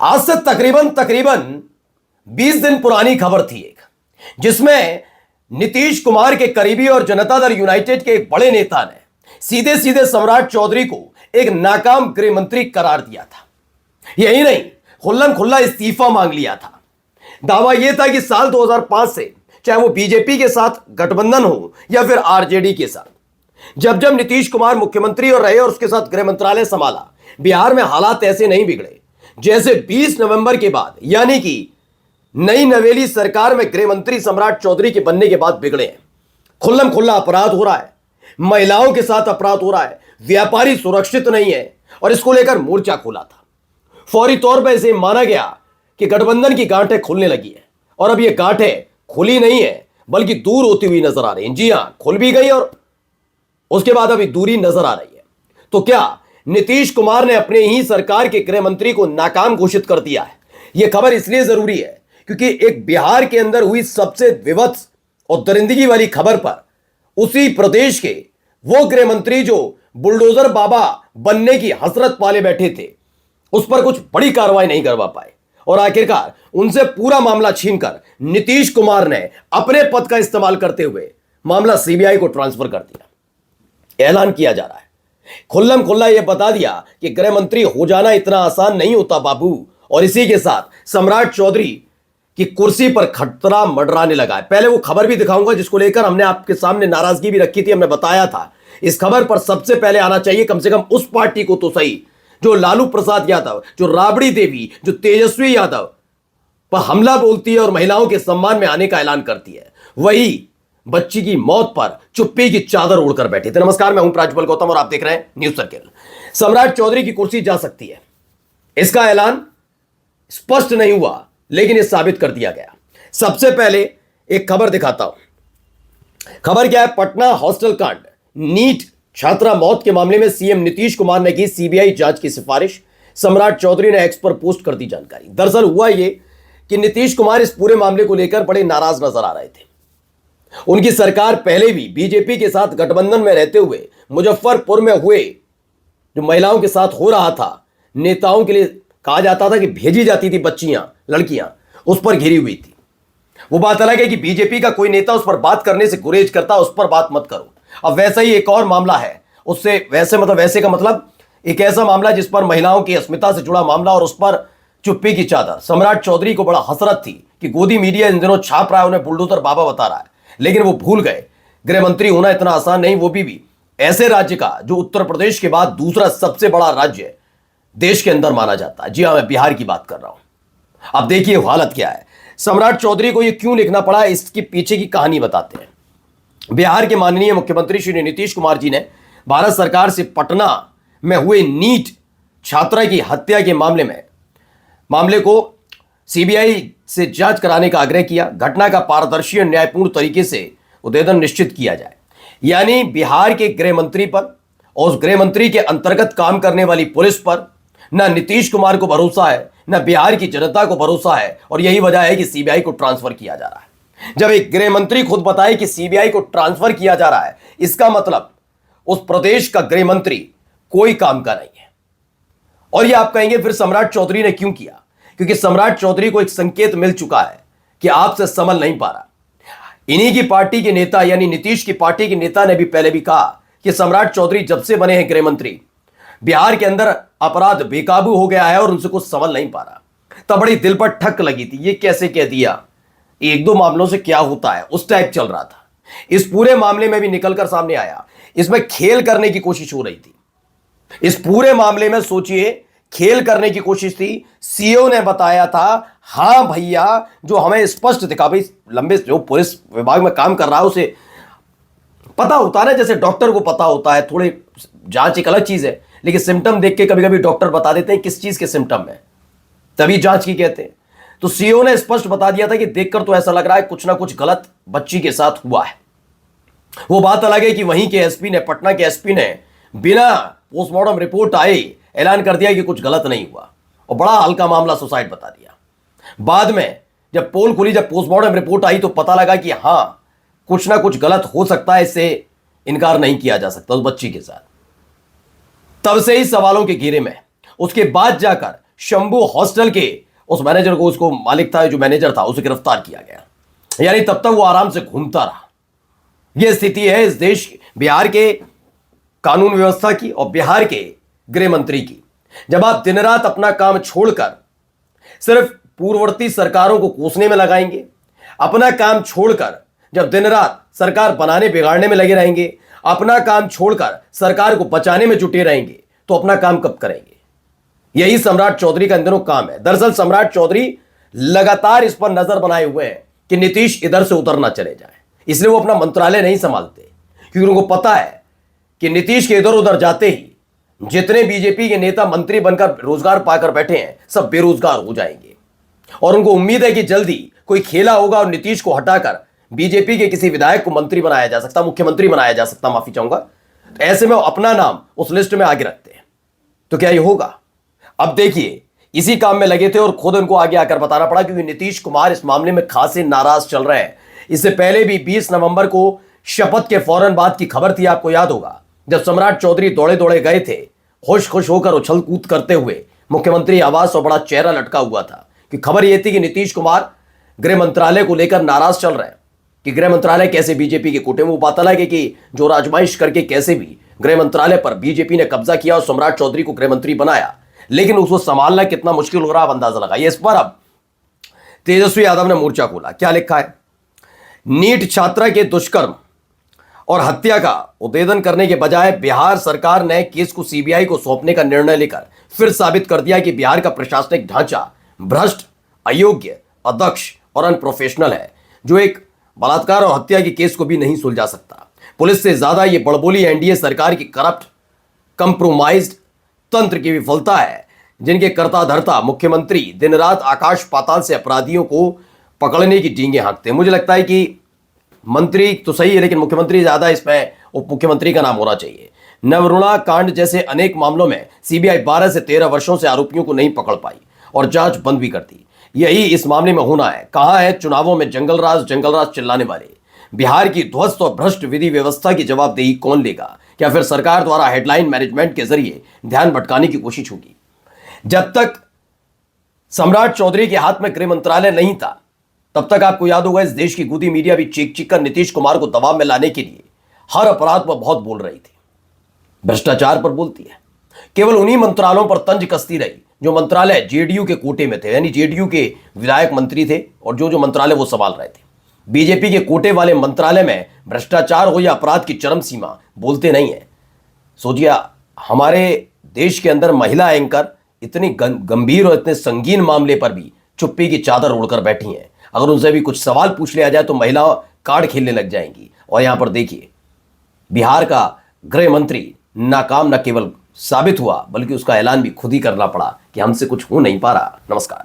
आज से तकरीबन तकरीबन 20 दिन पुरानी खबर थी एक, जिसमें नीतीश कुमार के करीबी और जनता दल यूनाइटेड के एक बड़े नेता ने सीधे सीधे सम्राट चौधरी को एक नाकाम गृह मंत्री करार दिया था। यही नहीं, खुल्लम खुल्ला इस्तीफा मांग लिया था। दावा यह था कि साल 2005 से चाहे वो बीजेपी के साथ गठबंधन हो या फिर आरजेडी के साथ, जब जब नीतीश कुमार मुख्यमंत्री और रहे और उसके साथ गृह मंत्रालय संभाला, बिहार में हालात ऐसे नहीं बिगड़े जैसे 20 नवंबर के बाद, यानी कि नई नवेली सरकार में गृह मंत्री सम्राट चौधरी के बनने के बाद बिगड़े हैं। खुल्लम खुल्ला अपराध हो रहा है, महिलाओं के साथ अपराध हो रहा है, व्यापारी सुरक्षित नहीं है और इसको लेकर मोर्चा खोला था। फौरी तौर पर इसे माना गया कि गठबंधन की गांठें खुलने लगी है और अब ये गांठें खुली नहीं है बल्कि दूर होती हुई नजर आ रही हैं। जी हां, खुल भी गई और उसके बाद अभी दूरी नजर आ रही है। तो क्या नीतीश कुमार ने अपने ही सरकार के गृह मंत्री को नाकाम घोषित कर दिया है? यह खबर इसलिए जरूरी है क्योंकि एक बिहार के अंदर हुई सबसे विवत्स और दरिंदगी वाली खबर पर उसी प्रदेश के वो गृह मंत्री जो बुलडोजर बाबा बनने की हसरत पाले बैठे थे, उस पर कुछ बड़ी कार्रवाई नहीं करवा पाए और आखिरकार उनसे पूरा मामला छीनकर नीतीश कुमार ने अपने पद का इस्तेमाल करते हुए मामला सीबीआई को ट्रांसफर कर दिया। ऐलान किया जा रहा है, खुल्लम खुल्ला यह बता दिया कि गृह मंत्री हो जाना इतना आसान नहीं होता बाबू। और इसी के साथ सम्राट चौधरी की कुर्सी पर खतरा मंडराने लगा है। पहले वो खबर भी दिखाऊंगा जिसको लेकर हमने आपके सामने नाराजगी भी रखी थी। हमने बताया था इस खबर पर सबसे पहले आना चाहिए कम से कम उस पार्टी को तो सही जो लालू प्रसाद यादव, जो राबड़ी देवी, जो तेजस्वी यादव पर हमला बोलती है और महिलाओं के सम्मान में आने का ऐलान करती है, वही बच्ची की मौत पर चुप्पी की चादर ओढ़कर बैठे थे। नमस्कार, मैं हूं प्राज्वल गौतम और आप देख रहे हैं न्यूज सर्किल। सम्राट चौधरी की कुर्सी जा सकती है, इसका ऐलान स्पष्ट नहीं हुआ लेकिन यह साबित कर दिया गया। सबसे पहले एक खबर दिखाता हूं। खबर क्या है? पटना हॉस्टल कांड, नीट छात्रा मौत के मामले में सीएम नीतीश कुमार ने की सीबीआई जांच की सिफारिश। सम्राट चौधरी ने एक्स पर पोस्ट कर दी जानकारी। दरअसल हुआ यह कि नीतीश कुमार इस पूरे मामले को लेकर बड़े नाराज नजर आ रहे थे। उनकी सरकार पहले भी बीजेपी के साथ गठबंधन में रहते हुए मुजफ्फरपुर में हुए जो महिलाओं के साथ हो रहा था, नेताओं के लिए कहा जाता था कि भेजी जाती थी बच्चियां, लड़कियां, उस पर घिरी हुई थी। वो बात अलग है कि बीजेपी का कोई नेता उस पर बात करने से गुरेज करता, उस पर बात मत करो। अब वैसा ही एक और मामला है, उससे वैसे का मतलब एक ऐसा मामला जिस पर महिलाओं की अस्मिता से जुड़ा मामला और उस पर चुप्पी की चादर। सम्राट चौधरी को बड़ा हसरत थी कि गोदी मीडिया इन दिनों छाप रहा है, उन्हें बुलडोजर बाबा बता रहा है, लेकिन वो भूल गए गृह मंत्री होना इतना आसान नहीं, वो भी ऐसे राज्य का जो उत्तर प्रदेश के बाद दूसरा सबसे बड़ा राज्य देश के अंदर माना जाता है। जी हां, मैं बिहार की बात कर रहा हूं। अब देखिए हालत क्या है, सम्राट चौधरी को यह क्यों लिखना पड़ा, इसके पीछे की कहानी बताते हैं। बिहार के माननीय मुख्यमंत्री श्री नीतीश कुमार जी ने भारत सरकार से पटना में हुए नीट छात्रा की हत्या के मामले को सीबीआई से जांच कराने का आग्रह किया। घटना का पारदर्शी और न्यायपूर्ण तरीके से उद्भेदन निश्चित किया जाए। यानी बिहार के गृह मंत्री पर और उस गृह मंत्री के अंतर्गत काम करने वाली पुलिस पर ना नीतीश कुमार को भरोसा है, ना बिहार की जनता को भरोसा है और यही वजह है कि सीबीआई को ट्रांसफर किया जा रहा है। जब एक गृह मंत्री खुद बताए कि सीबीआई को ट्रांसफर किया जा रहा है, इसका मतलब उस प्रदेश का गृह मंत्री कोई काम का नहीं है। और यह आप कहेंगे फिर सम्राट चौधरी ने क्यों किया? क्योंकि सम्राट चौधरी को एक संकेत मिल चुका है कि आपसे संभल नहीं पा रहा। इन्हीं की पार्टी के नेता यानी नीतीश की पार्टी के नेता ने भी पहले भी कहा कि सम्राट चौधरी जब से बने हैं गृह मंत्री, बिहार के अंदर अपराध बेकाबू हो गया है और उनसे कुछ संभल नहीं पा रहा। तब बड़ी दिल पर ठक लगी थी, ये कैसे कह दिया, एक दो मामलों से क्या होता है, उस टाइप चल रहा था। इस पूरे मामले में भी निकलकर सामने आया, इसमें खेल करने की कोशिश हो रही थी। इस पूरे मामले में सोचिए खेल करने की कोशिश थी। सीओ ने बताया था, हां भैया, जो हमें स्पष्ट दिखा, भाई लंबे जो पुलिस विभाग में काम कर रहा है उसे पता होता है ना, जैसे डॉक्टर को पता होता है। थोड़े जांच एक अलग चीज है, लेकिन सिम्टम देख के कभी कभी डॉक्टर बता देते हैं किस चीज के सिम्टम है, तभी जांच की कहते हैं। तो सीओ ने स्पष्ट बता दिया था कि देखकर तो ऐसा लग रहा है कुछ ना कुछ गलत बच्ची के साथ हुआ है। वो बात अलग है कि वहीं के एसपी ने, पटना के एसपी ने बिना पोस्टमार्टम रिपोर्ट आए ऐलान कर दिया कि कुछ गलत नहीं हुआ और बड़ा हल्का मामला सुसाइड बता दिया। बाद में जब पोल खुली, जब पोस्टमार्टम रिपोर्ट आई तो पता लगा कि हां कुछ ना कुछ गलत हो सकता है, इससे इनकार नहीं किया जा सकता उस बच्ची के साथ। तब से ही सवालों के घेरे में। उसके बाद जाकर शंभू हॉस्टल के उस मैनेजर को, उसको मालिक था, जो मैनेजर था, उसे गिरफ्तार किया गया। यानी तब तक वो आराम से घूमता रहा। यह स्थिति है इस देश, बिहार के कानून व्यवस्था की और बिहार के गृह मंत्री की। जब आप दिन रात अपना काम छोड़कर सिर्फ पूर्ववर्ती सरकारों को कोसने में लगाएंगे, अपना काम छोड़कर जब दिन रात सरकार बनाने बिगाड़ने में लगे रहेंगे, अपना काम छोड़कर सरकार को बचाने में जुटे रहेंगे, तो अपना काम कब करेंगे? यही सम्राट चौधरी का इन दिनों काम है। दरअसल सम्राट चौधरी लगातार इस पर नजर बनाए हुए हैं कि नीतीश इधर से उधर ना चले जाए, इसलिए वो अपना मंत्रालय नहीं संभालते, क्योंकि उनको पता है कि नीतीश के इधर उधर जाते ही जितने बीजेपी के नेता मंत्री बनकर रोजगार पाकर बैठे हैं, सब बेरोजगार हो जाएंगे। और उनको उम्मीद है कि जल्दी कोई खेला होगा और नीतीश को हटाकर बीजेपी के किसी विधायक को मंत्री बनाया जा सकता, मुख्यमंत्री बनाया जा सकता, माफी चाहूंगा। तो ऐसे में अपना नाम उस लिस्ट में आगे रखते हैं। तो क्या ये होगा? अब देखिए, इसी काम में लगे थे और खुद उनको आगे आकर बताना पड़ा, क्योंकि नीतीश कुमार इस मामले में खासे नाराज चल रहे हैं। इससे पहले भी 20 नवंबर को शपथ के फौरन बाद की खबर थी, आपको याद होगा, जब सम्राट चौधरी दौड़े दौड़े गए थे, खुश खुश होकर उछल कूद करते हुए मुख्यमंत्री आवास और बड़ा चेहरा लटका हुआ था। कि खबर यह थी कि नीतीश कुमार गृह मंत्रालय को लेकर नाराज चल रहे हैं कि गृह मंत्रालय कैसे बीजेपी के कोटे में। वो पता लगे कि जो राजमाइश करके कैसे भी गृह मंत्रालय पर बीजेपी ने कब्जा किया और सम्राट चौधरी को गृह मंत्री बनाया, लेकिन उसको संभालना कितना मुश्किल हो रहा है, अंदाजा लगाइए। इस पर अब तेजस्वी यादव ने मोर्चा खोला। क्या लिखा है? नीट छात्रा के दुष्कर्म और हत्या का उद्भेदन करने के बजाय बिहार सरकार ने केस को सीबीआई को सौंपने का निर्णय लेकर फिर साबित कर दिया कि बिहार का प्रशासनिक ढांचा भ्रष्ट, अयोग्य, अदक्ष और अनप्रोफेशनल है, जो एक बलात्कार और हत्या के केस को भी नहीं सुलझा सकता। पुलिस से ज्यादा ये बड़बोली एनडीए सरकार की करप्ट, कंप्रोमाइज्ड तंत्र की विफलता है, जिनके कर्ता धर्ता मुख्यमंत्री दिन रात आकाश पाताल से अपराधियों को पकड़ने की डींगे हाँकते हैं। मुझे लगता है कि मंत्री तो सही है, लेकिन मुख्यमंत्री ज्यादा, इसमें उप मुख्यमंत्री का नाम होना चाहिए। नवरुणा कांड जैसे अनेक मामलों में सीबीआई 12 से 13 वर्षों से आरोपियों को नहीं पकड़ पाई और जांच बंद भी कर दी। यही इस मामले में होना है। कहां है चुनावों में जंगल राज चिल्लाने वाले? बिहार की ध्वस्त और भ्रष्ट विधि व्यवस्था की जवाबदेही कौन लेगा? क्या फिर सरकार द्वारा हेडलाइन मैनेजमेंट के जरिए ध्यान भटकाने की कोशिश होगी? जब तक सम्राट चौधरी के हाथ में गृह मंत्रालय नहीं था, तब तक आपको याद होगा इस देश की गोदी मीडिया भी चीख चीख कर नीतीश कुमार को दबाव में लाने के लिए हर अपराध पर बहुत बोल रही थी। भ्रष्टाचार पर बोलती है, केवल उन्हीं मंत्रालयों पर तंज कसती रही जो मंत्रालय जेडीयू के कोटे में थे, यानी जेडीयू के विधायक मंत्री थे और जो मंत्रालय वो संभाल रहे थे। बीजेपी के कोटे वाले मंत्रालय में भ्रष्टाचार हो या अपराध की चरम सीमा बोलते नहीं है। सोचिए, हमारे देश के अंदर महिला एंकर इतनी गंभीर और इतने संगीन मामले पर भी चुप्पी की चादर ओढ़कर बैठी हैं। अगर उनसे भी कुछ सवाल पूछ लिया जाए तो महिला कार्ड खेलने लग जाएंगी। और यहां पर देखिए, बिहार का गृह मंत्री नाकाम न केवल साबित हुआ, बल्कि उसका ऐलान भी खुद ही करना पड़ा कि हमसे कुछ हो नहीं पा रहा। नमस्कार।